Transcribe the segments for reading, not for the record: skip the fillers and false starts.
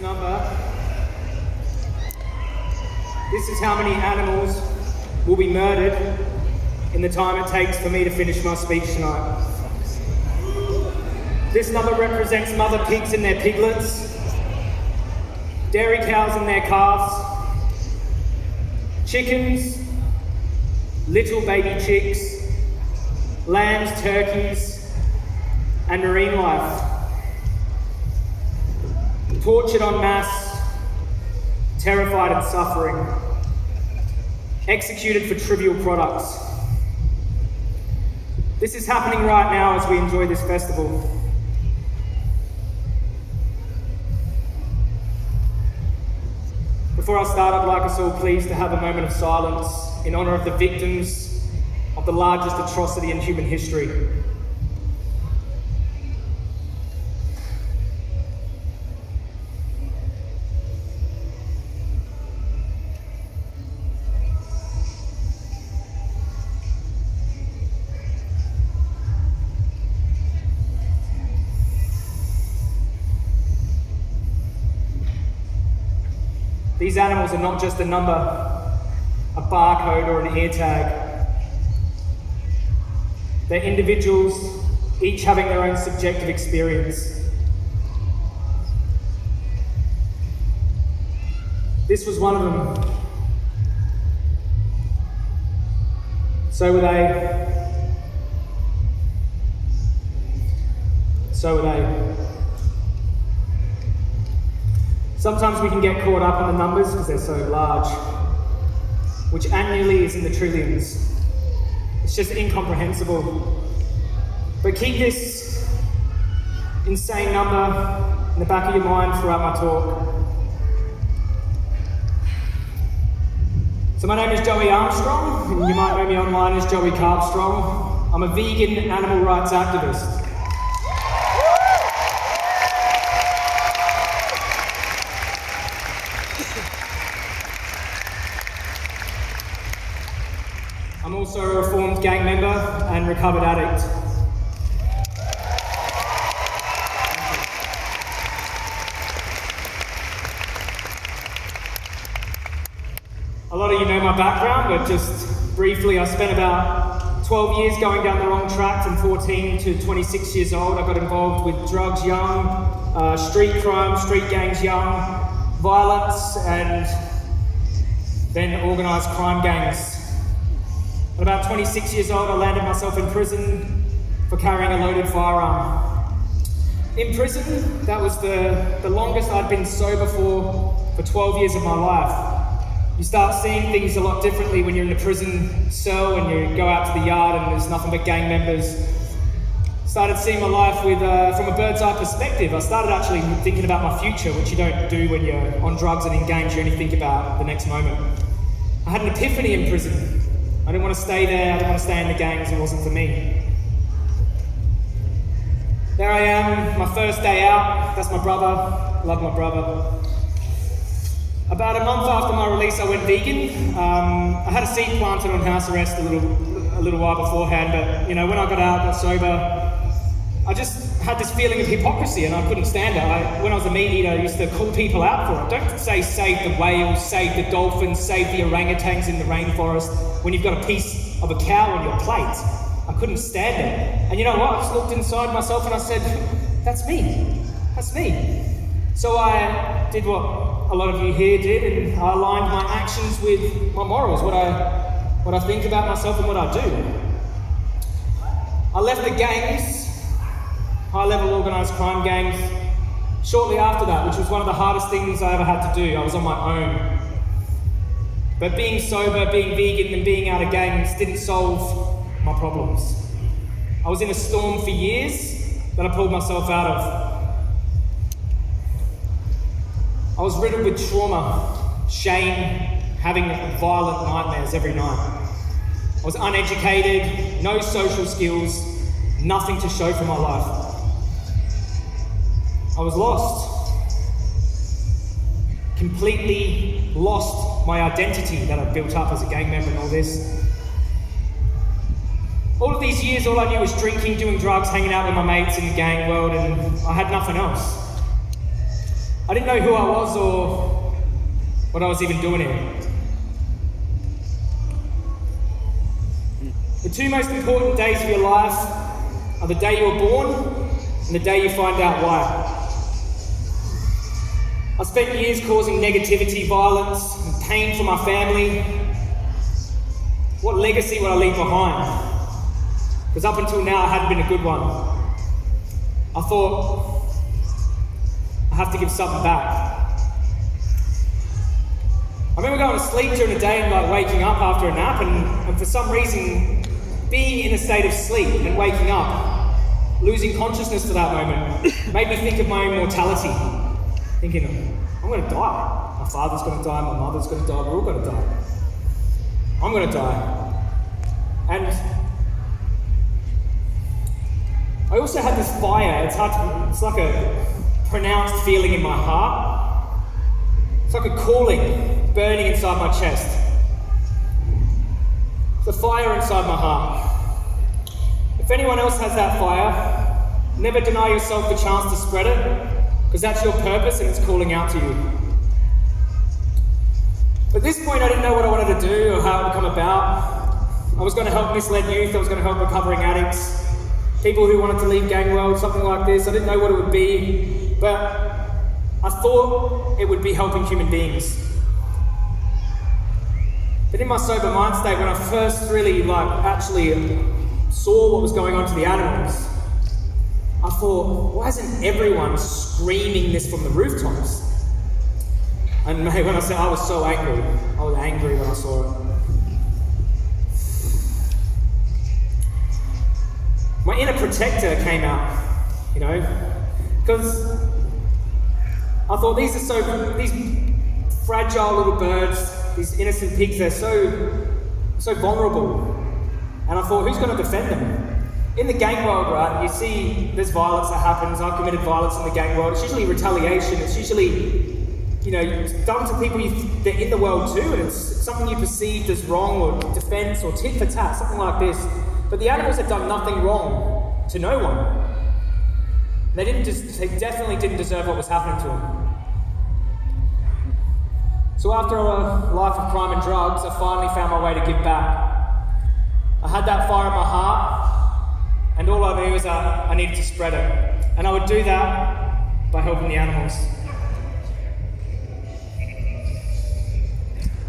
number, this is how many animals will be murdered in the time it takes for me to finish my speech tonight. This number represents mother pigs and their piglets, dairy cows and their calves, chickens, little baby chicks, lambs, turkeys, and marine life. Tortured en masse, terrified and suffering, executed for trivial products. This is happening right now as we enjoy this festival. Before I start, I'd like us all please to have a moment of silence in honour of the victims of the largest atrocity in human history. These animals are not just a number, a barcode or an ear tag. They're individuals, each having their own subjective experience. This was one of them. So were they. So were they. Sometimes we can get caught up in the numbers because they're so large, which annually is in the trillions. It's just incomprehensible. But keep this insane number in the back of your mind throughout my talk. So my name is Joey Armstrong, and you might know me online as Joey Carbstrong. I'm a vegan animal rights activist. I'm also a reformed gang member and recovered addict. A lot of you know my background, but just briefly, I spent about 12 years going down the wrong track. From 14 to 26 years old, I got involved with drugs young, street crime, street gangs young, violence, and then organised crime gangs. At about 26 years old, I landed myself in prison for carrying a loaded firearm. In prison, that was the longest I'd been sober for 12 years of my life. You start seeing things a lot differently when you're in a prison cell and you go out to the yard and there's nothing but gang members. Started seeing my life with from a bird's eye perspective. I started actually thinking about my future, which you don't do when you're on drugs and in gangs. You only think about the next moment. I had an epiphany in prison. I didn't want to stay there, I didn't want to stay in the gangs, it wasn't for me. There I am, my first day out, that's my brother, love my brother. About a month after my release I went vegan. I had a seed planted on house arrest a little while beforehand, but you know, when I got out, got sober, I just had this feeling of hypocrisy and I couldn't stand it. When I was a meat eater, I used to call people out for it. Don't say save the whales, save the dolphins, save the orangutans in the rainforest when you've got a piece of a cow on your plate. I couldn't stand it. And you know what? I just looked inside myself and I said, that's me. That's me. So I did what a lot of you here did, and I aligned my actions with my morals, what I think about myself and what I do. I left the gangs, high-level organised crime gangs, shortly after that, which was one of the hardest things I ever had to do. I was on my own. But being sober, being vegan and being out of gangs didn't solve my problems. I was in a storm for years that I pulled myself out of. I was riddled with trauma, shame, having violent nightmares every night. I was uneducated, no social skills, nothing to show for my life. I was lost. Completely lost my identity that I'd built up as a gang member and all this. All of these years, all I knew was drinking, doing drugs, hanging out with my mates in the gang world, and I had nothing else. I didn't know who I was or what I was even doing here. The two most important days of your life are the day you were born and the day you find out why. I spent years causing negativity, violence, and pain for my family. What legacy would I leave behind? Because up until now, it hadn't been a good one. I thought, I have to give something back. I remember going to sleep during the day and waking up after a nap, and for some reason, being in a state of sleep and waking up, losing consciousness for that moment, made me think of my own mortality. Thinking, I'm going to die. My father's going to die, my mother's going to die, we're all going to die. I'm going to die. And I also had this fire. It's like a pronounced feeling in my heart. It's like a calling burning inside my chest. The fire inside my heart. If anyone else has that fire, never deny yourself the chance to spread it, because that's your purpose and it's calling out to you. At this point, I didn't know what I wanted to do or how it would come about. I was going to help misled youth, I was going to help recovering addicts, people who wanted to leave gang world, something like this. I didn't know what it would be, but I thought it would be helping human beings. But in my sober mind state, when I first really actually saw what was going on to the animals, I thought, why isn't everyone screaming this from the rooftops? And mate, when I said I was so angry, I was angry when I saw it. My inner protector came out, because I thought these fragile little birds, these innocent pigs, they're so vulnerable. And I thought, who's going to defend them? In the gang world, right, you see there's violence that happens. I've committed violence in the gang world. It's usually retaliation. It's usually, done to people that are in the world too, and it's something you perceived as wrong or defense or tit for tat, something like this. But the animals had done nothing wrong to no one. They definitely didn't deserve what was happening to them. So after a life of crime and drugs, I finally found my way to give back. I had that fire in my heart, and all I knew was that I needed to spread it. And I would do that by helping the animals.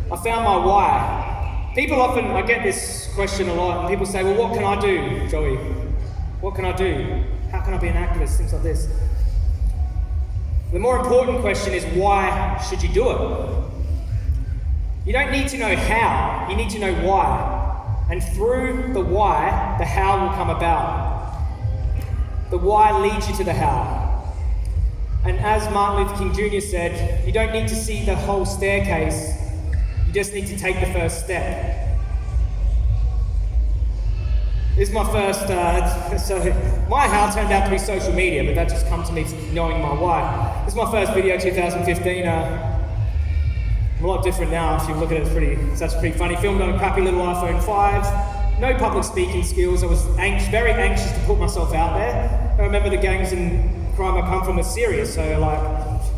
I found my why. People often, I get this question a lot, and people say, well, what can I do, Joey? What can I do? How can I be an activist? Things like this. The more important question is, why should you do it? You don't need to know how, you need to know why. And through the why, the how will come about. The why leads you to the how. And as Martin Luther King Jr. said, you don't need to see the whole staircase, you just need to take the first step. This is my first, so my how turned out to be social media, but that just comes to me knowing my why. This is my first video, 2015. I'm a lot different now. If you look at it, it's actually pretty funny. Filmed on a crappy little iPhone 5. No public speaking skills. I was very anxious to put myself out there. I remember the gangs and crime I come from was serious, so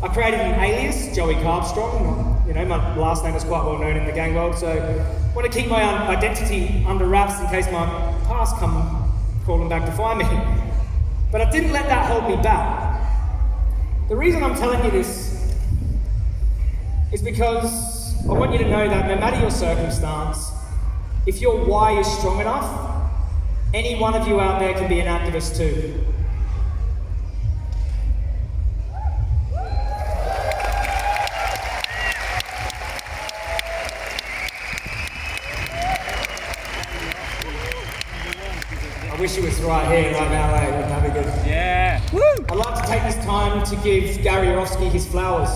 I created an alias, Joey Carbstrong. My last name is quite well known in the gang world, so I want to keep my identity under wraps in case my past come crawling back to find me. But I didn't let that hold me back. The reason I'm telling you this is because I want you to know that no matter your circumstance, if your why is strong enough, any one of you out there can be an activist too. I wish he was right here, right now, wouldn't that be good? Yeah. Woo! I'd like to take this time to give Gary Orofsky his flowers.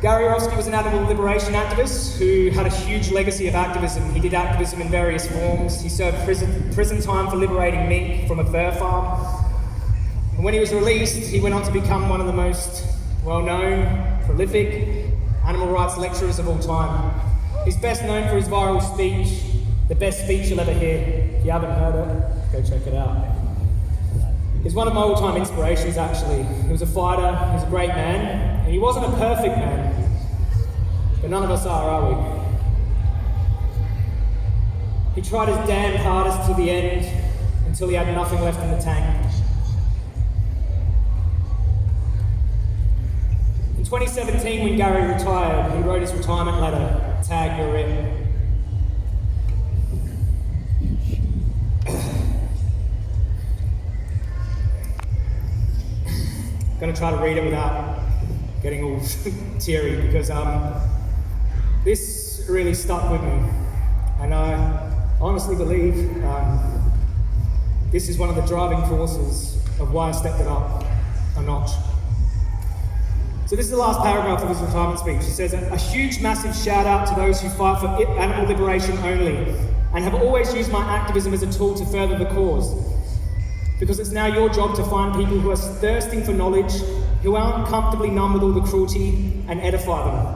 Gary Orofsky was an animal liberation activist who had a huge legacy of activism. He did activism in various forms. He served prison time for liberating mink from a fur farm. And when he was released, he went on to become one of the most well-known, prolific animal rights lecturers of all time. He's best known for his viral speech, the best speech you'll ever hear. If you haven't heard it, go check it out. He's one of my all-time inspirations, actually. He was a fighter, he was a great man, and he wasn't a perfect man, but none of us are we? He tried his damn hardest to the end, until he had nothing left in the tank. In 2017, when Gary retired, he wrote his retirement letter, "Tag, you're it." I'm going to try to read it without getting all teary, because this really stuck with me, and I honestly believe this is one of the driving forces of why I stepped it up a notch. So this is the last paragraph of his retirement speech. He says, "A huge, massive shout out to those who fight for animal liberation only, and have always used my activism as a tool to further the cause. Because it's now your job to find people who are thirsting for knowledge, who aren't comfortably numb with all the cruelty, and edify them.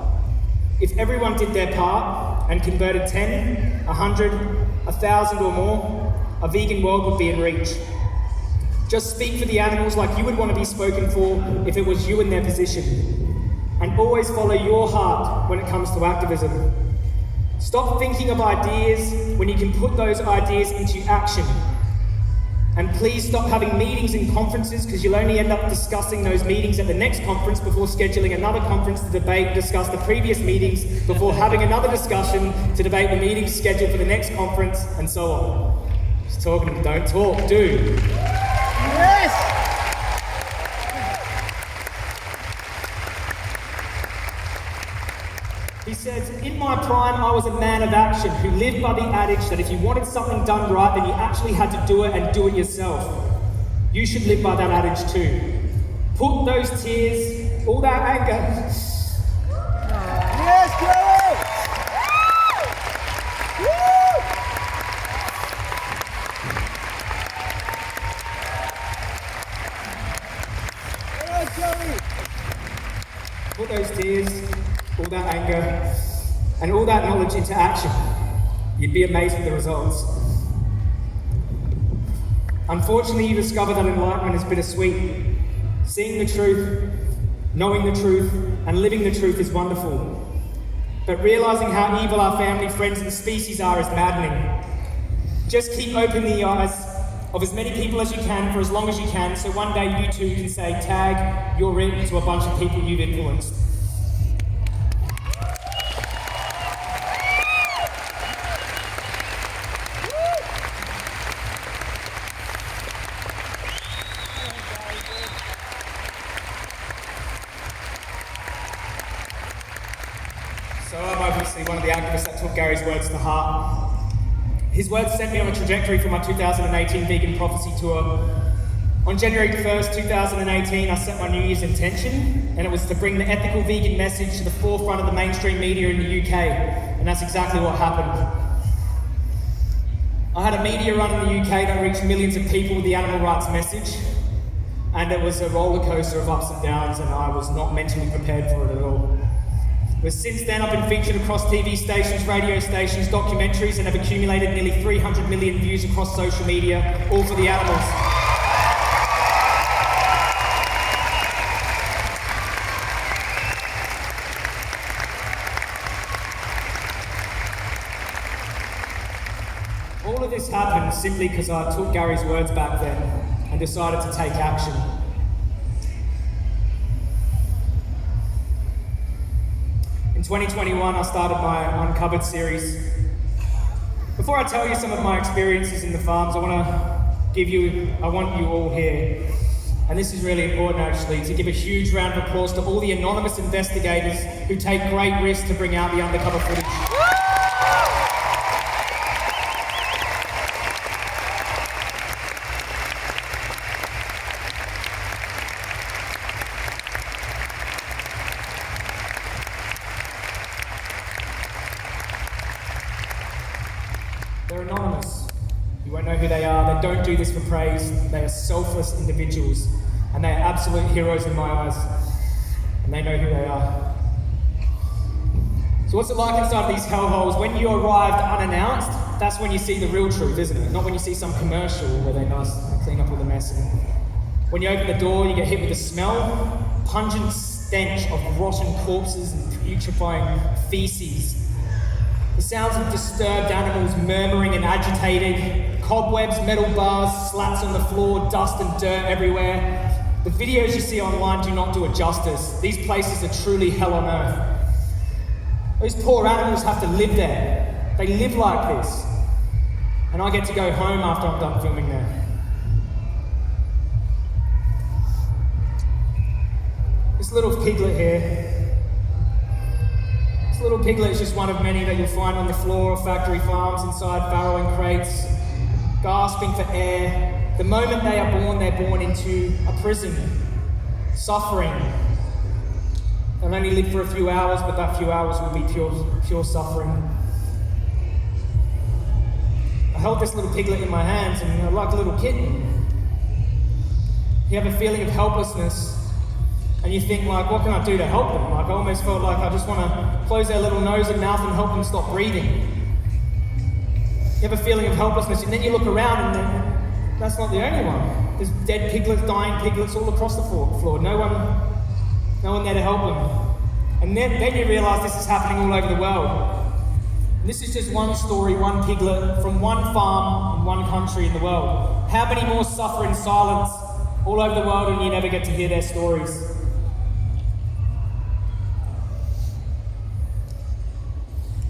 If everyone did their part and converted 10, 100, 1,000 or more, a vegan world would be in reach. Just speak for the animals like you would want to be spoken for if it was you in their position. And always follow your heart when it comes to activism. Stop thinking of ideas when you can put those ideas into action. And please stop having meetings and conferences, because you'll only end up discussing those meetings at the next conference before scheduling another conference to debate, discuss the previous meetings, before having another discussion to debate the meetings scheduled for the next conference, and so on." Just talking, don't talk, do. Yes! He says, "In my prime, I was a man of action who lived by the adage that if you wanted something done right, then you actually had to do it and do it yourself. You should live by that adage too. Put those tears, all that anger..." Yes, Joey! Woo! Hello, Joey! Put those tears, all that anger, and all that knowledge into action. You'd be amazed at the results. Unfortunately, you discover that enlightenment is bittersweet. Seeing the truth, knowing the truth, and living the truth is wonderful. But realizing how evil our family, friends, and species are is maddening. Just keep open the eyes of as many people as you can for as long as you can, so one day you too can say, "Tag, you're in," to a bunch of people you've influenced. So I'm obviously one of the activists that took Gary's words to heart. His words sent me on a trajectory for my 2018 Vegan Prophecy Tour. On January 1st, 2018, I set my New Year's intention, and it was to bring the ethical vegan message to the forefront of the mainstream media in the UK, and that's exactly what happened. I had a media run in the UK that reached millions of people with the animal rights message, and it was a roller coaster of ups and downs, and I was not mentally prepared for it at all. But since then, I've been featured across TV stations, radio stations, documentaries, and have accumulated nearly 300 million views across social media, all for the animals. All of this happened simply because I took Gary's words back then and decided to take action. In 2021, I started my Uncovered series. Before I tell you some of my experiences in the farms, I want you all here, and this is really important actually, to give a huge round of applause to all the anonymous investigators who take great risks to bring out the undercover footage. They're anonymous. You won't know who they are. They don't do this for praise. They are selfless individuals, and they are absolute heroes in my eyes, and they know who they are. So what's it like inside these hellholes? When you arrived unannounced, that's when you see the real truth, isn't it? Not when you see some commercial where they clean up all the mess. When you open the door, you get hit with the smell, pungent stench of rotten corpses and putrefying feces. The sounds of disturbed animals murmuring and agitated, cobwebs, metal bars, slats on the floor, dust and dirt everywhere. The videos you see online do not do it justice. These places are truly hell on earth. Those poor animals have to live there. They live like this. And I get to go home after I'm done filming there. This little piglet here, this little piglet is just one of many that you'll find on the floor of factory farms inside farrowing crates, gasping for air. The moment they are born, they're born into a prison, suffering. They'll only live for a few hours, but that few hours will be pure suffering. I held this little piglet in my hands and like a little kitten. You have a feeling of helplessness. And you think, like, what can I do to help them? Like, I almost felt like I just want to close their little nose and mouth and help them stop breathing. You have a feeling of helplessness, and then you look around and then that's not the only one. There's dead piglets, dying piglets all across the floor. No one there to help them. And then you realise this is happening all over the world. And this is just one story, one piglet, from one farm in one country in the world. How many more suffer in silence all over the world and you never get to hear their stories?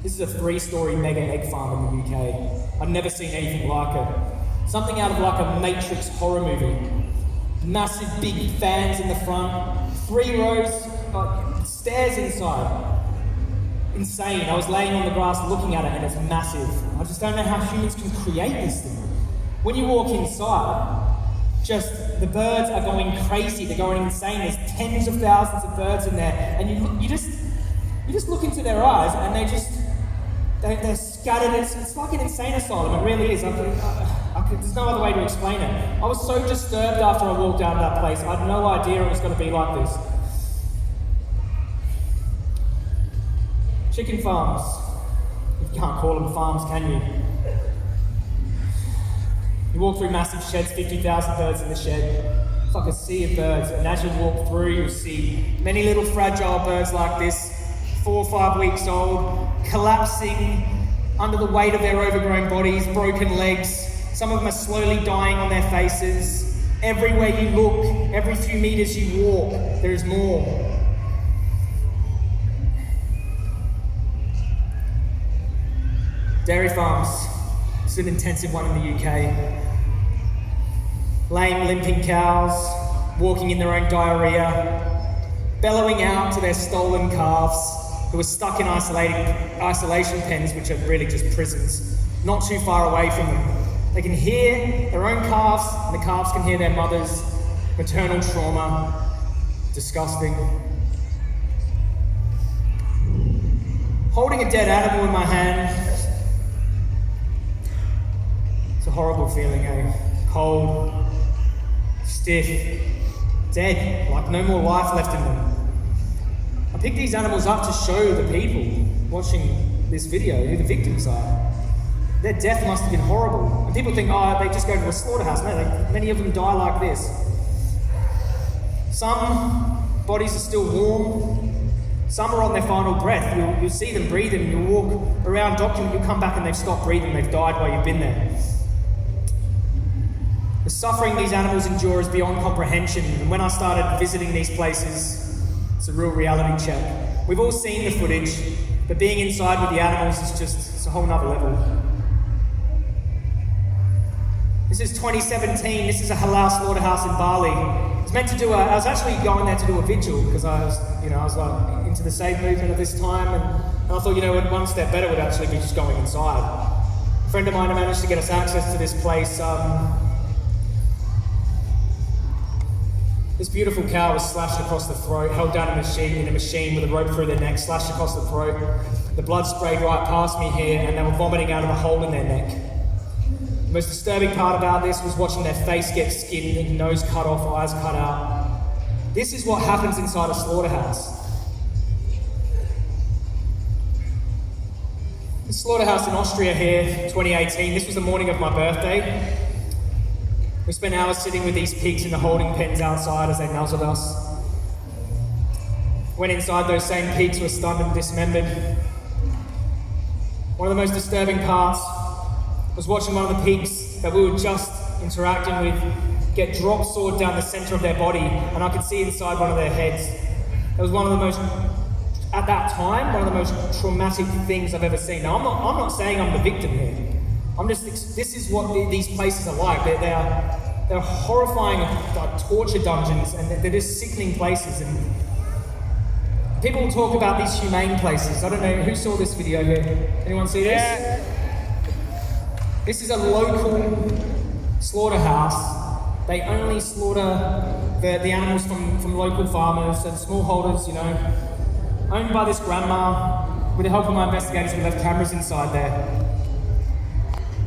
This is a 3-story mega egg farm in the UK. I've never seen anything like it. Something out of like a Matrix horror movie. Massive big fans in the front, 3 rows, stairs inside. Insane. I was laying on the grass looking at it and it's massive. I just don't know how humans can create this thing. When you walk inside, just the birds are going crazy, they're going insane. There's tens of thousands of birds in there, and you just look into their eyes and they're scattered. It's like an insane asylum. It really is. There's no other way to explain it. I was so disturbed after I walked out of that place. I had no idea it was going to be like this. Chicken farms. You can't call them farms, can you? You walk through massive sheds, 50,000 birds in the shed. It's like a sea of birds. And as you walk through, you'll see many little fragile birds like this, 4 or 5 weeks old, collapsing under the weight of their overgrown bodies, broken legs. Some of them are slowly dying on their faces. Everywhere you look, every few meters you walk, there is more. Dairy farms. It's an intensive one in the UK. Lame, limping cows, walking in their own diarrhea, bellowing out to their stolen calves, who are stuck in isolation pens, which are really just prisons, not too far away from them. They can hear their own calves, and the calves can hear their mothers. Maternal trauma. Disgusting. Holding a dead animal in my hand, it's a horrible feeling, eh? Cold, stiff, dead, like no more life left in them. I picked these animals up to show the people watching this video who the victims are. Their death must have been horrible. And people think, oh, they just go to a slaughterhouse. No, many of them die like this. Some bodies are still warm. Some are on their final breath. You'll see them breathing. You'll walk around, document, you'll come back and they've stopped breathing. They've died while you've been there. The suffering these animals endure is beyond comprehension. And when I started visiting these places, it's a real reality check. We've all seen the footage, but being inside with the animals is it's a whole nother level. This is 2017. This is a halal slaughterhouse in Bali. I was meant to do I was actually going there to do a vigil because I was like into the save movement at this time, and I thought, one step better would actually be just going inside. A friend of mine managed to get us access to this place. This beautiful cow was slashed across the throat, held down in a machine with a rope through their neck, slashed across the throat. The blood sprayed right past me here, and they were vomiting out of a hole in their neck. The most disturbing part about this was watching their face get skinned, nose cut off, eyes cut out. This is what happens inside a slaughterhouse. The slaughterhouse in Austria here, 2018, this was the morning of my birthday. We spent hours sitting with these pigs in the holding pens outside as they nuzzled us. When inside, those same pigs were stunned and dismembered. One of the most disturbing parts was watching one of the pigs that we were just interacting with get drop sawed down the centre of their body, and I could see inside one of their heads. It was one of the most, at that time, one of the most traumatic things I've ever seen. Now, I'm not saying I'm the victim here. This is what these places are like. They're horrifying, like, torture dungeons, and they're just sickening places. And people will talk about these humane places. I don't know, who saw this video here? Anyone see this? Yeah. This is a local slaughterhouse. They only slaughter the animals from local farmers and smallholders, you know. Owned by this grandma. With the help of my investigators, we left cameras inside there.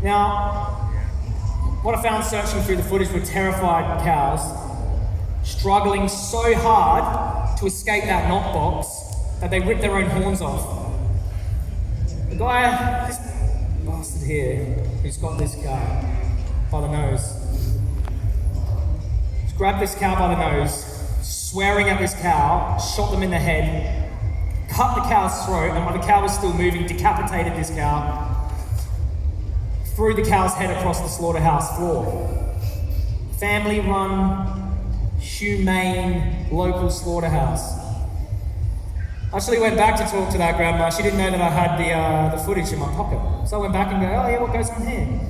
Now, what I found searching through the footage were terrified cows struggling so hard to escape that knockbox that they ripped their own horns off. The guy, this bastard here, who's got this cow by the nose, just grabbed this cow by the nose, swearing at this cow, shot them in the head, cut the cow's throat, and while the cow was still moving, decapitated this cow, threw the cow's head across the slaughterhouse floor. Family-run, humane, local slaughterhouse. I actually went back to talk to that grandma. She didn't know that I had the footage in my pocket. So I went back and go, oh yeah, what goes on here?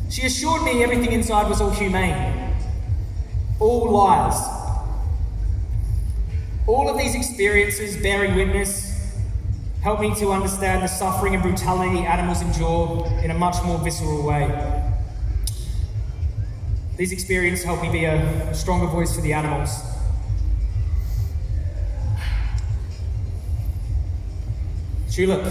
She assured me everything inside was all humane. All lies. All of these experiences, bearing witness, helped me to understand the suffering and brutality animals endure in a much more visceral way. These experiences helped me be a stronger voice for the animals. Tulip.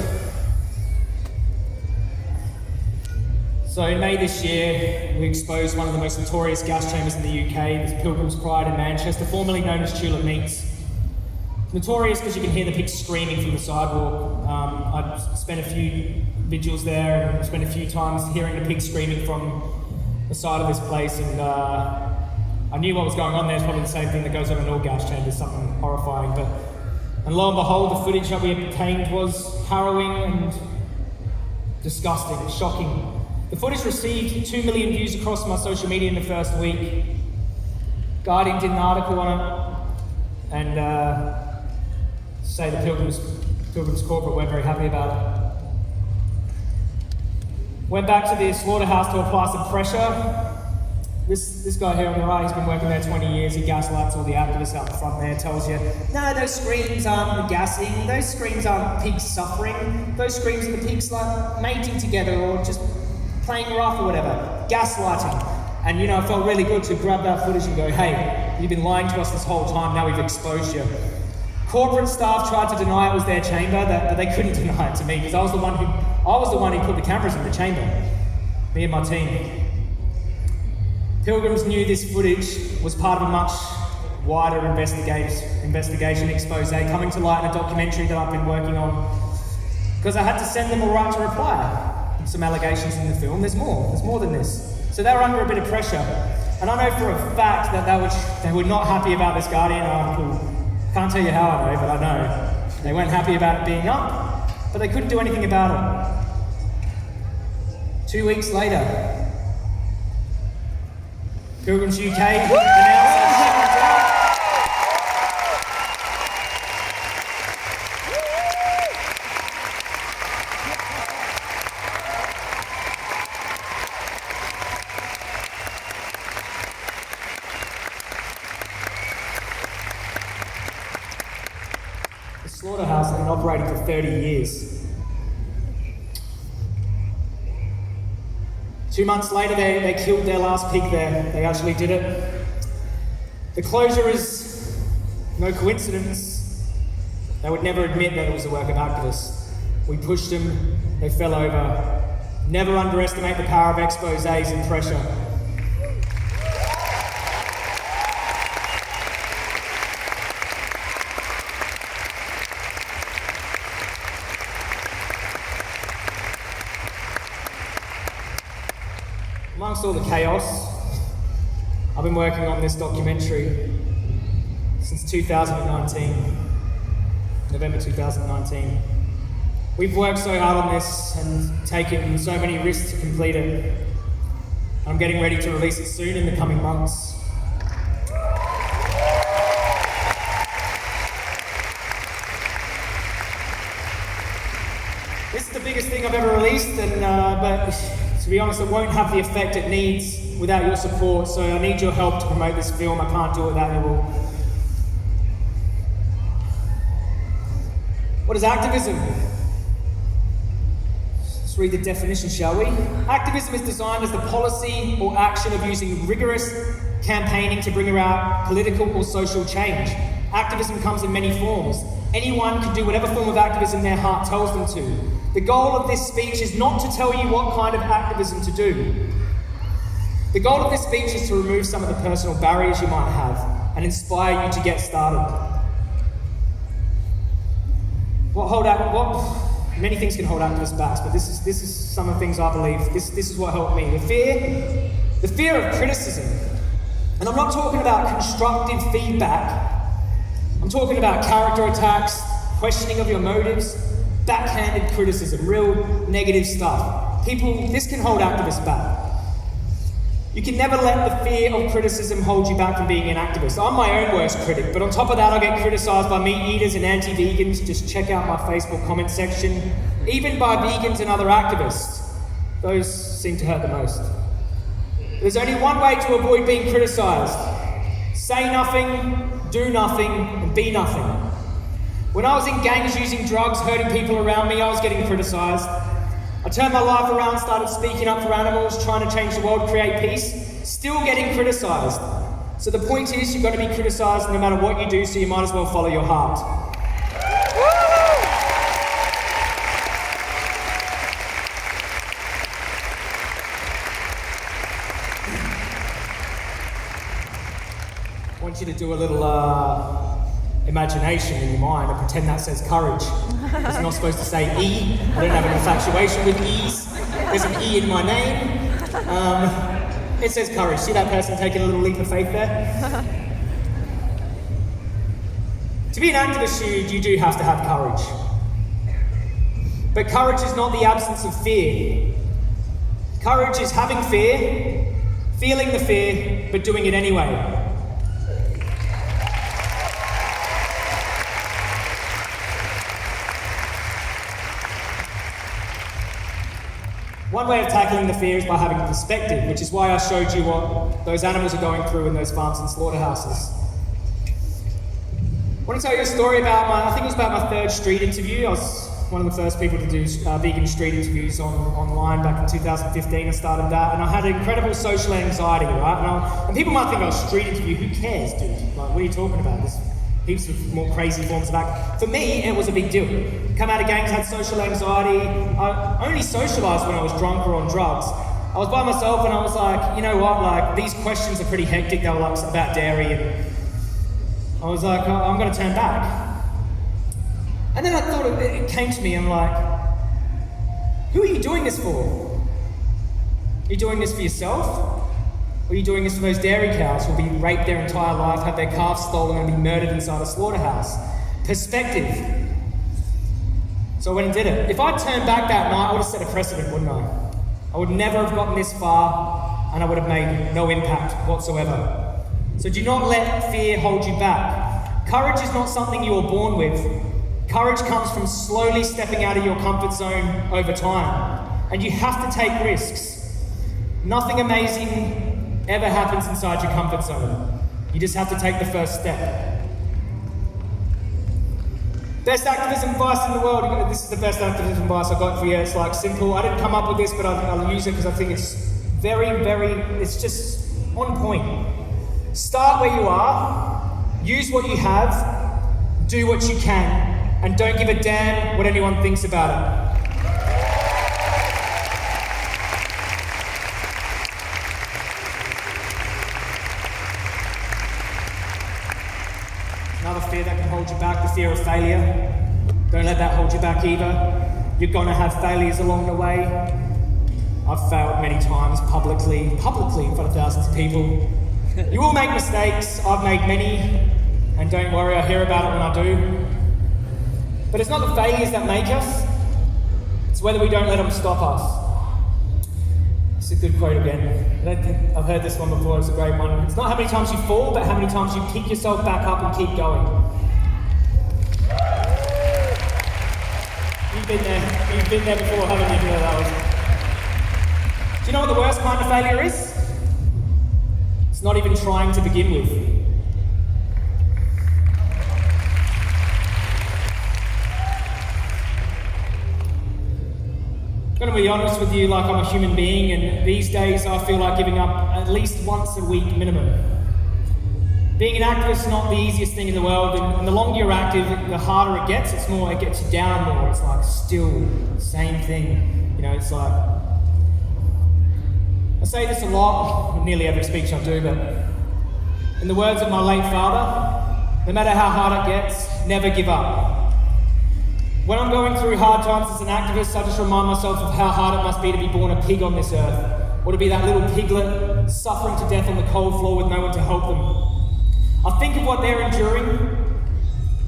So in May this year, we exposed one of the most notorious gas chambers in the UK, this Pilgrim's Pride in Manchester, formerly known as Tulip Meats. Notorious because you can hear the pigs screaming from the sidewalk. I've spent a few vigils there and spent a few times hearing the pigs screaming from the side of this place, and I knew what was going on there. It's probably the same thing that goes on in all gas chambers, something horrifying. And lo and behold, the footage that we obtained was harrowing and disgusting, shocking. The footage received 2 million views across my social media in the first week. Guardian did an article on it, and say the Pilgrims corporate weren't very happy about it. Went back to the slaughterhouse to apply some pressure. This guy here on the right, he's been working there 20 years. He gaslights all the activists out the front there, tells you, no, those screams aren't gassing, those screams aren't pigs suffering, those screams are the pigs like mating together or just playing rough or whatever. Gaslighting. And you know, I felt really good to grab that footage and go, hey, you've been lying to us this whole time, now we've exposed you. Corporate staff tried to deny it was their chamber, but they couldn't deny it to me because I was the one who put the cameras in the chamber, me and my team. Pilgrims knew this footage was part of a much wider investigation expose coming to light in a documentary that I've been working on, because I had to send them a right to reply. Some allegations in the film, there's more than this. So they were under a bit of pressure. And I know for a fact that they were not happy about this Guardian article. Can't tell you how I know, but I know. They weren't happy about it being up, but they couldn't do anything about it. 2 weeks later, Pilgrims UK announced the slaughterhouse has been operating for 30 years. 2 months later, they killed their last pig there. They actually did it. The closure is no coincidence. They would never admit that it was the work of activists. We pushed them, they fell over. Never underestimate the power of exposés and pressure. Amongst all the chaos, been working on this documentary since 2019, November 2019. We've worked so hard on this and taken so many risks to complete it. I'm getting ready to release it soon in the coming months. This is the biggest thing I've ever released, and but to be honest, it won't have the effect it needs without your support, so I need your help to promote this film. I can't do it without you all. What is activism? Let's read the definition, shall we? Activism is defined as the policy or action of using rigorous campaigning to bring about political or social change. Activism comes in many forms. Anyone can do whatever form of activism their heart tells them to. The goal of this speech is not to tell you what kind of activism to do. The goal of this speech is to remove some of the personal barriers you might have and inspire you to get started. Many things can hold activists back, but this is some of the things I believe. This is what helped me. The fear of criticism. And I'm not talking about constructive feedback. I'm talking about character attacks, questioning of your motives, backhanded criticism, real negative stuff. This can hold activists back. You can never let the fear of criticism hold you back from being an activist. I'm my own worst critic, but on top of that, I get criticised by meat eaters and anti-vegans. Just check out my Facebook comment section. Even by vegans and other activists. Those seem to hurt the most. There's only one way to avoid being criticised. Say nothing, do nothing, and be nothing. When I was in gangs using drugs, hurting people around me, I was getting criticised. I turned my life around, started speaking up for animals, trying to change the world, create peace, still getting criticised. So the point is, you've got to be criticised no matter what you do, so you might as well follow your heart. I want you to do a little imagination in your mind and pretend that says courage. It's not supposed to say E. I don't have an infatuation with E's. There's an E in my name. It says courage. See that person taking a little leap of faith there? To be an activist, you do have to have courage. But courage is not the absence of fear. Courage is having fear, feeling the fear, but doing it anyway. One way of tackling the fear is by having perspective, which is why I showed you what those animals are going through in those farms and slaughterhouses. I want to tell you a story about I think it was about my third street interview. I was one of the first people to do vegan street interviews online back in 2015. I started that, and I had incredible social anxiety, right? And people might think, oh, street interview, who cares, dude? Like, what are you talking about? There's heaps of more crazy forms of act. For me, it was a big deal. Come out of gangs, had social anxiety. I only socialised when I was drunk or on drugs. I was by myself and I was like, you know what, like, these questions are pretty hectic. They were like about dairy, and I was like, I'm going to turn back. And then I thought, it came to me, I'm like, who are you doing this for? Are you doing this for yourself? Or are you doing this for those dairy cows who'll be raped their entire life, have their calves stolen, and be murdered inside a slaughterhouse? Perspective. So I went and did it. If I'd turned back that night, I would have set a precedent, wouldn't I? I would never have gotten this far, and I would have made no impact whatsoever. So do not let fear hold you back. Courage is not something you are born with. Courage comes from slowly stepping out of your comfort zone over time. And you have to take risks. Nothing amazing ever happens inside your comfort zone. You just have to take the first step. Best activism advice in the world. This is the best activism advice I got for you. It's like simple. I didn't come up with this, but I'll use it because I think it's it's just on point. Start where you are, use what you have, do what you can, and don't give a damn what anyone thinks about it. Another fear that can hold you back, the fear of failure. Don't let that hold you back either. You're gonna have failures along the way. I've failed many times publicly in front of thousands of people. You will make mistakes. I've made many, and don't worry, I hear about it when I do. But it's not the failures that make us, it's whether we don't let them stop us. It's a good quote again. I don't think I've heard this one before, it's a great one. It's not how many times you fall, but how many times you pick yourself back up and keep going. You've been there before, haven't you? Do you know what the worst kind of failure is? It's not even trying to begin with. I'm going to be honest with you, like I'm a human being, and these days I feel like giving up at least once a week minimum. Being an activist is not the easiest thing in the world, and the longer you're active, the harder it gets. It gets you down more. It's like still the same thing. You know, it's like, I say this a lot, in nearly every speech I do, but in the words of my late father, no matter how hard it gets, never give up. When I'm going through hard times as an activist, I just remind myself of how hard it must be to be born a pig on this earth, or to be that little piglet suffering to death on the cold floor with no one to help them. I think of what they're enduring.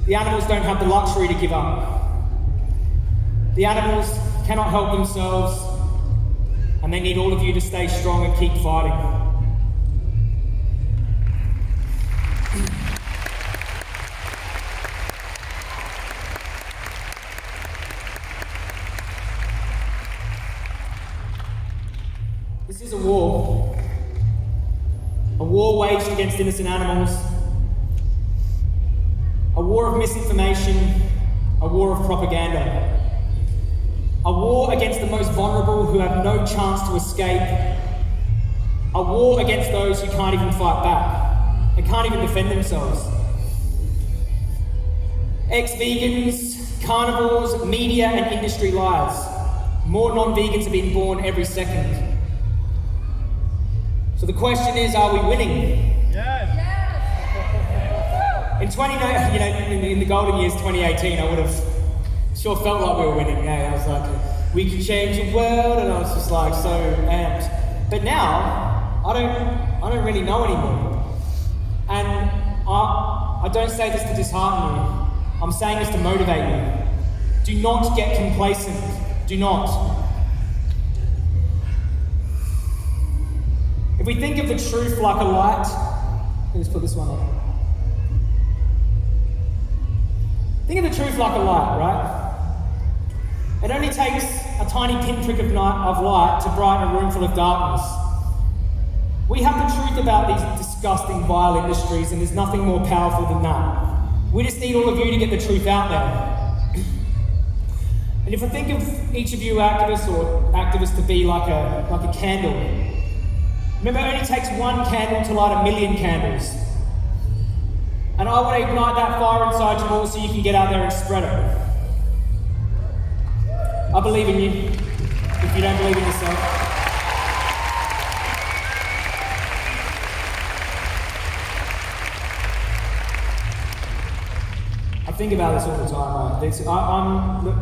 The animals don't have the luxury to give up. The animals cannot help themselves, and they need all of you to stay strong and keep fighting. This is a war waged against innocent animals, a war of misinformation, a war of propaganda, a war against the most vulnerable who have no chance to escape, a war against those who can't even fight back and can't even defend themselves. Ex-vegans, carnivores, media and industry lies. More non-vegans are being born every second. So the question is, are we winning? Yes. In the golden years 2018, I would have sure felt like we were winning. Yeah, I was like, we can change the world, and I was just like so amped. But now, I don't really know anymore. And I don't say this to dishearten you. I'm saying this to motivate you. Do not get complacent. Do not. If we think of the truth like a light, let's put this one on. Think of the truth like a light, right? It only takes a tiny pinprick of light to brighten a room full of darkness. We have the truth about these disgusting, vile industries, and there's nothing more powerful than that. We just need all of you to get the truth out there. And if I think of each of you activists to be like a candle, remember, it only takes one candle to light a million candles. And I want to ignite that fire inside you all so you can get out there and spread it. I believe in you, if you don't believe in yourself. I think about this all the time. Look,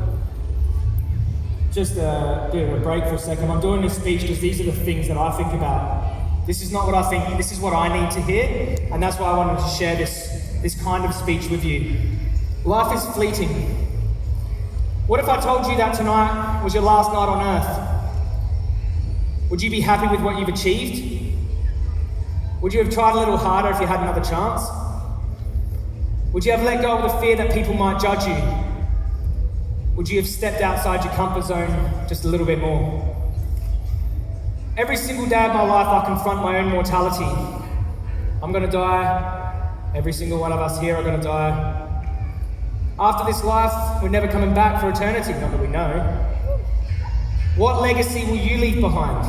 just a bit of a break for a second. I'm doing this speech because these are the things that I think about. This is not what I think, this is what I need to hear, and that's why I wanted to share this kind of speech with you. Life is fleeting. What if I told you that tonight was your last night on earth? Would you be happy with what you've achieved? Would you have tried a little harder if you had another chance? Would you have let go of the fear that people might judge you? Would you have stepped outside your comfort zone just a little bit more? Every single day of my life, I confront my own mortality. I'm going to die. Every single one of us here are going to die. After this life, we're never coming back for eternity, not that we know. What legacy will you leave behind?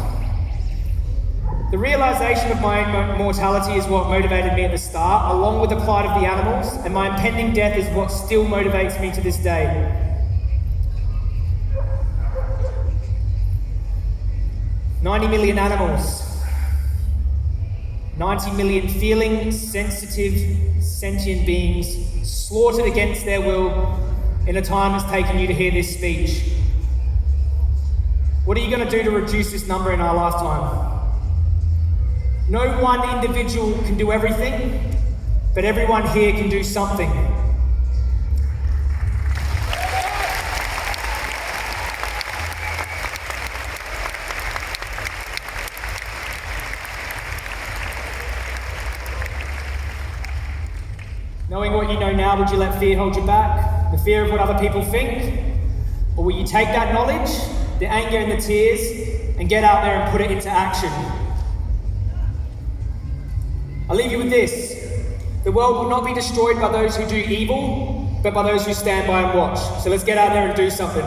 The realization of my own mortality is what motivated me at the start, along with the plight of the animals, and my impending death is what still motivates me to this day. 90 million animals, 90 million feeling, sensitive, sentient beings slaughtered against their will in a time that's taken you to hear this speech. What are you going to do to reduce this number in our lifetime? No one individual can do everything, but everyone here can do something. Knowing what you know now, would you let fear hold you back? The fear of what other people think? Or will you take that knowledge, the anger and the tears, and get out there and put it into action? I'll leave you with this. The world will not be destroyed by those who do evil, but by those who stand by and watch. So let's get out there and do something.